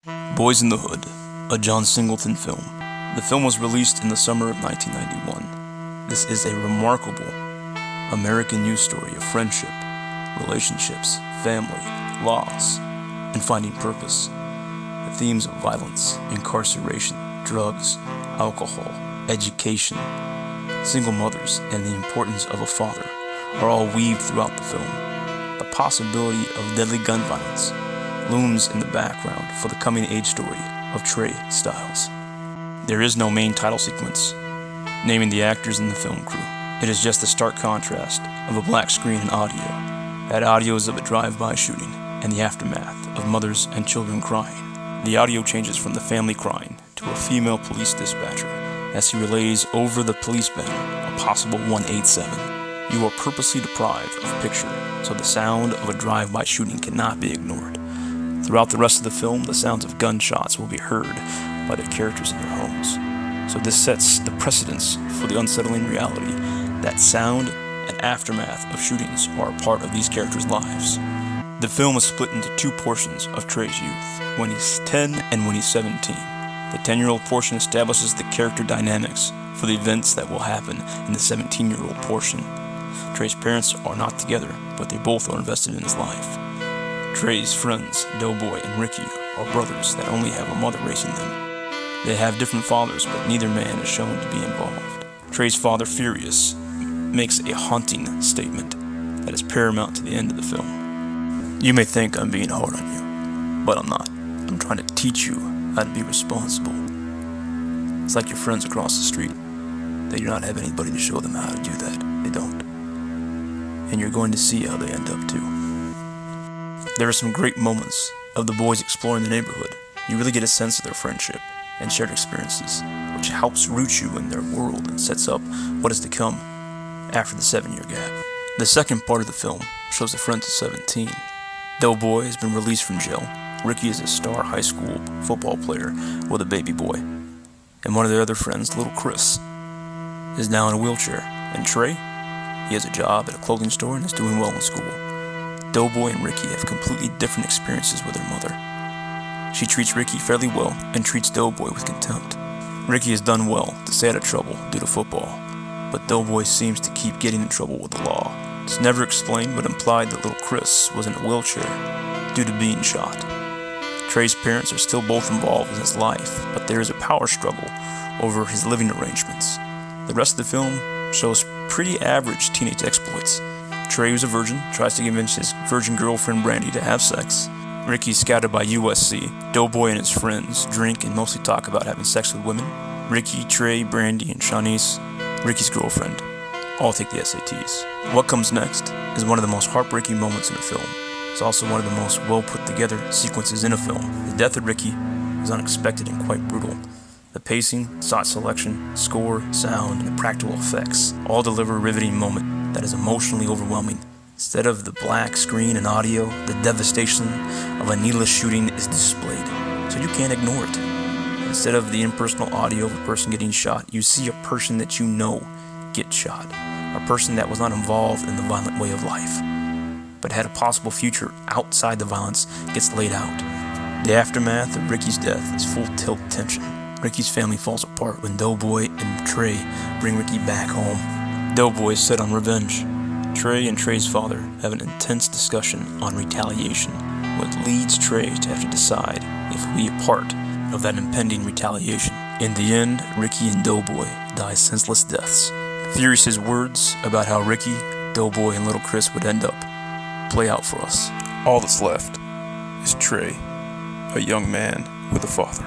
Boyz in the Hood, a John Singleton film. The film was released in the summer of 1991. This is a remarkable American news story of friendship, relationships, family, loss, and finding purpose. The themes of violence, incarceration, drugs, alcohol, education, single mothers, and the importance of a father are all weaved throughout the film. The possibility of deadly gun violence looms in the background for the coming-age story of Trey Styles. There is no main title sequence naming the actors in the film crew. It is just a stark contrast of a black screen and audio. That audio is of a drive-by shooting and the aftermath of mothers and children crying. The audio changes from the family crying to a female police dispatcher as he relays over the police banner a possible 187. You are purposely deprived of picture, so the sound of a drive-by shooting cannot be ignored. Throughout the rest of the film, the sounds of gunshots will be heard by the characters in their homes. So this sets the precedence for the unsettling reality that sound and aftermath of shootings are a part of these characters' lives. The film is split into two portions of Trey's youth, when he's 10 and when he's 17. The 10-year-old portion establishes the character dynamics for the events that will happen in the 17-year-old portion. Trey's parents are not together, but they both are invested in his life. Trey's friends, Doughboy and Ricky, are brothers that only have a mother raising them. They have different fathers, but neither man is shown to be involved. Trey's father, Furious, makes a haunting statement that is paramount to the end of the film. You may think I'm being hard on you, but I'm not. I'm trying to teach you how to be responsible. It's like your friends across the street. They do not have anybody to show them how to do that. They don't. And you're going to see how they end up too. There are some great moments of the boys exploring the neighborhood. You really get a sense of their friendship and shared experiences, which helps root you in their world and sets up what is to come after the 7-year gap. The second part of the film shows the friends of 17. Doughboy has been released from jail. Ricky is a star high school football player with a baby boy. And one of their other friends, little Chris, is now in a wheelchair. And Trey, he has a job at a clothing store and is doing well in school. Doughboy and Ricky have completely different experiences with their mother. She treats Ricky fairly well and treats Doughboy with contempt. Ricky has done well to stay out of trouble due to football, but Doughboy seems to keep getting in trouble with the law. It's never explained but implied that little Chris was in a wheelchair due to being shot. Trey's parents are still both involved in his life, but there is a power struggle over his living arrangements. The rest of the film shows pretty average teenage exploits. Trey, who's a virgin, tries to convince his virgin girlfriend Brandy to have sex. Ricky's scouted by USC. Doughboy and his friends drink and mostly talk about having sex with women. Ricky, Trey, Brandy, and Shawnice, Ricky's girlfriend, all take the SATs. What comes next is one of the most heartbreaking moments in a film. It's also one of the most well put together sequences in a film. The death of Ricky is unexpected and quite brutal. The pacing, shot selection, score, sound, and the practical effects all deliver a riveting moment that is emotionally overwhelming. Instead of the black screen and audio, the devastation of a needless shooting is displayed, so you can't ignore it. Instead of the impersonal audio of a person getting shot, you see a person that you know get shot. A person that was not involved in the violent way of life, but had a possible future outside the violence gets laid out. The aftermath of Ricky's death is full tilt tension. Ricky's family falls apart when Doughboy and Trey bring Ricky back home. Doughboy is set on revenge. Trey and Trey's father have an intense discussion on retaliation, which leads Trey to have to decide if he'll be a part of that impending retaliation. In the end, Ricky and Doughboy die senseless deaths. Furious's words about how Ricky, Doughboy, and little Chris would end up play out for us. All that's left is Trey, a young man with a father.